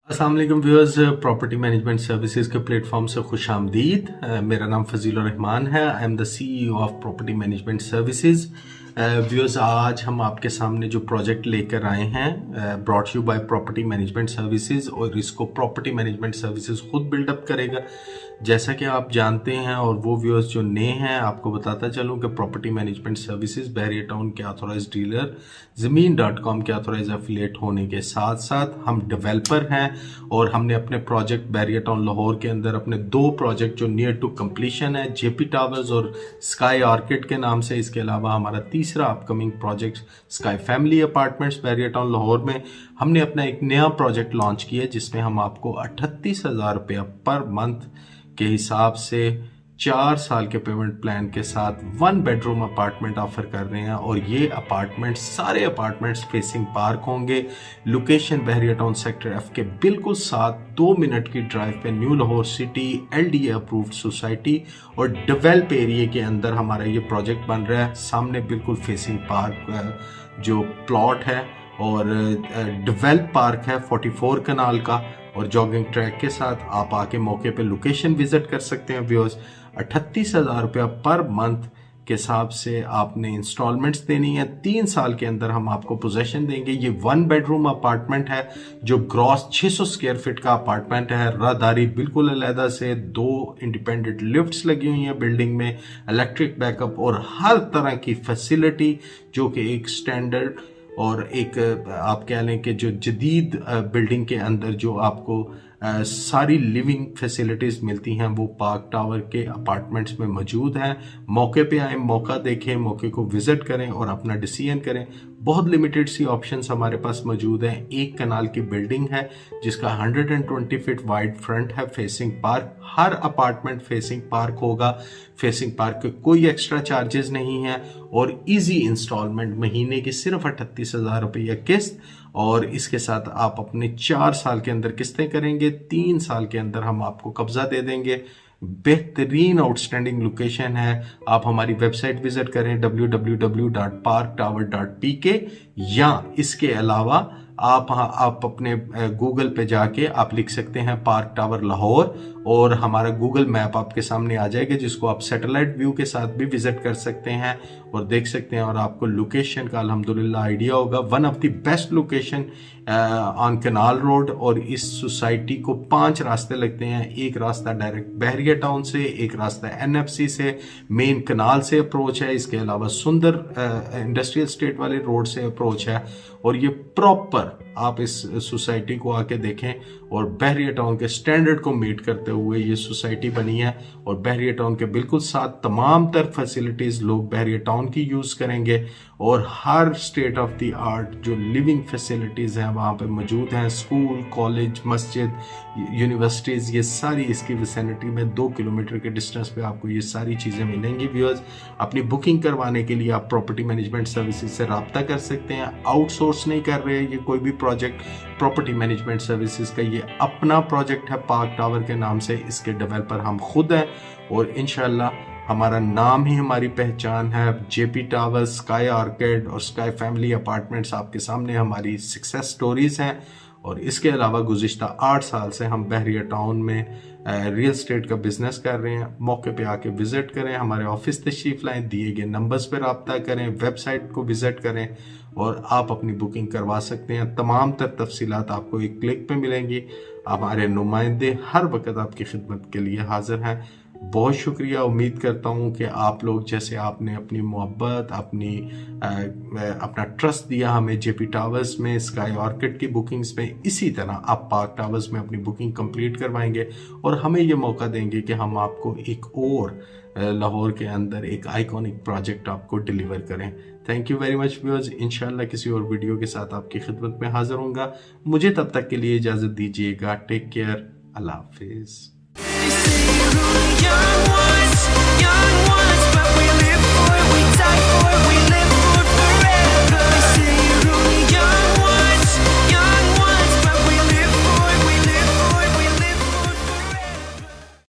अस्सलाम वालेकुम viewers, property management services के प्लेटफॉर्म से खुश आमदीद। मेरा नाम फजीलुर रहमान है। I am the CEO of property management services. Viewers, आज हम आपके सामने जो प्रोजेक्ट लेकर आए हैं brought you by property management services, और इसको प्रॉपर्टी मैनेजमेंट सर्विसेज खुद बिल्डअप करेगा। जैसा कि आप जानते हैं, और वो व्यूअर्स जो नए हैं आपको बताता चलूँ कि प्रॉपर्टी मैनेजमेंट सर्विसेज बहरिया टाउन के ऑथोराइज डीलर ज़मीन.com के ऑथोराइज एफिलिएट होने के साथ साथ हम डेवलपर हैं, और हमने अपने प्रोजेक्ट बहरिया टाउन लाहौर के अंदर अपने 2 प्रोजेक्ट जो नियर टू कंप्लीशन है, जेपी टावर्स और स्काई ऑर्किड के नाम से। इसके अलावा हमारा तीसरा upcoming project sky family apartments Bahria town Lahore में हमने अपना एक नया प्रोजेक्ट लॉन्च किया, जिसमें हम आपको 38,000 रुपया पर मंथ के हिसाब से 4 साल के पेमेंट प्लान के साथ 1 बेडरूम अपार्टमेंट ऑफर कर रहे हैं। और ये अपार्टमेंट सारे अपार्टमेंट्स फेसिंग पार्क होंगे। लोकेशन बहरिया टाउन सेक्टर एफ के बिल्कुल साथ 2 मिनट की ड्राइव पे new Lahore city LDA approved society और डेवलप एरिया के अंदर हमारा ये प्रोजेक्ट बन रहा है। सामने बिल्कुल फेसिंग पार्क जो प्लॉट है, और डेवलप पार्क है 44 कनाल का, और जॉगिंग ट्रैक के साथ आप आके मौके पे लोकेशन विजिट कर सकते हैं। व्यूअर्स, 38,000 रुपया पर मंथ के हिसाब से आपने इंस्टॉलमेंट्स देनी है। 3 साल के अंदर हम आपको पोजेशन देंगे। ये 1 बेडरूम अपार्टमेंट है जो ग्रॉस 600 स्क्वायर फीट का अपार्टमेंट है। राहदारी बिल्कुल अलहदा से, 2 इंडिपेंडेंट लिफ्ट्स लगी हुई हैं बिल्डिंग में, इलेक्ट्रिक बैकअप और हर तरह की फैसिलिटी जो कि एक स्टैंडर्ड और एक आप कह लें कि जो जदीद बिल्डिंग के अंदर जो आपको सारी लिविंग फैसिलिटीज़ मिलती हैं वो पार्क टावर के अपार्टमेंट्स में मौजूद हैं। मौके पे आएँ, मौका देखें, मौके को विज़िट करें और अपना डिसीजन करें। बहुत लिमिटेड सी ऑप्शंस हमारे पास मौजूद हैं। 1 कनाल की बिल्डिंग है जिसका 120 फीट वाइड फ्रंट है, फेसिंग पार्क। हर अपार्टमेंट फेसिंग पार्क होगा। फेसिंग पार्क के कोई एक्स्ट्रा चार्जेस नहीं है, और इजी इंस्टॉलमेंट महीने की सिर्फ 38,000 रुपये किस्त। और इसके साथ आप अपने 4 साल के अंदर किस्तें करेंगे, 3 साल के अंदर हम आपको कब्जा दे देंगे। बेहतरीन आउटस्टैंडिंग लोकेशन है। आप हमारी वेबसाइट विजिट करें www.parktower.pk, या इसके अलावा आप अपने गूगल पे जाके आप लिख सकते हैं पार्क टावर लाहौर, और हमारा गूगल मैप आपके सामने आ जाएगा, जिसको आप सैटेलाइट व्यू के साथ भी विजिट कर सकते हैं और देख सकते हैं। और आपको लोकेशन का अल्हम्दुलिल्लाह आइडिया होगा। 1 of the best location on canal road, और इस सोसाइटी को 5 रास्ते लगते हैं। एक रास्ता डायरेक्ट बहरिया टाउन से, एक रास्ता NFC से, मेन कनाल से अप्रोच है। इसके अलावा सुंदर इंडस्ट्रियल स्टेट वाले रोड से अप्रोच है। और ये प्रॉपर आप इस सोसाइटी को आके देखें, और बहरिया टाउन के स्टैंडर्ड को मीट करते हुए ये सोसाइटी बनी है। और बहरिया टाउन के बिल्कुल साथ तमाम तर फैसिलिटीज लोग बहरिया टाउन की यूज करेंगे, और हर स्टेट ऑफ द आर्ट जो लिविंग फैसिलिटीज हैं वहाँ पे मौजूद हैं। स्कूल, कॉलेज, मस्जिद, यूनिवर्सिटीज, ये सारी इसकी विसिनिटी में 2 किलोमीटर के डिस्टेंस पे आपको ये सारी चीज़ें मिलेंगी। व्यूअर्स, अपनी बुकिंग करवाने के लिए आप प्रॉपर्टी मैनेजमेंट सर्विसेज से रब्ता कर सकते हैं। आउटसोर्स नहीं कर रहे ये कोई भी प्रोजेक्ट। प्रॉपर्टी मैनेजमेंट सर्विसेज का ये अपना प्रोजेक्ट है पार्क टावर के नाम से। इसके डेवलपर हम खुद हैं, और इंशाल्लाह हमारा नाम ही हमारी पहचान है। जेपी टावर्स, स्काई ऑर्किड और स्काई फैमिली अपार्टमेंट्स आपके सामने हमारी सक्सेस स्टोरीज हैं। और इसके अलावा गुज़िश्ता 8 साल से हम बहरिया टाउन में रियल एस्टेट का बिजनेस कर रहे हैं। मौके पे आके विजिट करें, हमारे ऑफिस तशरीफ लाएं, दिए गए नंबर्स पर रब्ता करें, वेबसाइट को विजिट करें, और आप अपनी बुकिंग करवा सकते हैं। तमाम तर तफसीलात आपको एक क्लिक पे मिलेंगी। हमारे नुमाइंदे हर वक्त आपकी खिदमत के लिए हाजिर हैं। बहुत शुक्रिया। उम्मीद करता हूँ कि आप लोग जैसे आपने अपनी मोहब्बत, अपना ट्रस्ट दिया हमें जेपी टावर्स में, स्काई ऑर्किड की बुकिंग्स में, इसी तरह आप पार्क टावर्स में अपनी बुकिंग कंप्लीट करवाएंगे, और हमें ये मौका देंगे कि हम आपको एक और लाहौर के अंदर एक आइकॉनिक प्रोजेक्ट आपको डिलीवर करें। Thank you very much viewers. इंशाल्लाह किसी और वीडियो के साथ आपकी खिदमत में हाजिर होऊंगा। मुझे तब तक के लिए इजाज़त दीजिएगा। Take care. अल्लाह हाफिज़। Young ones,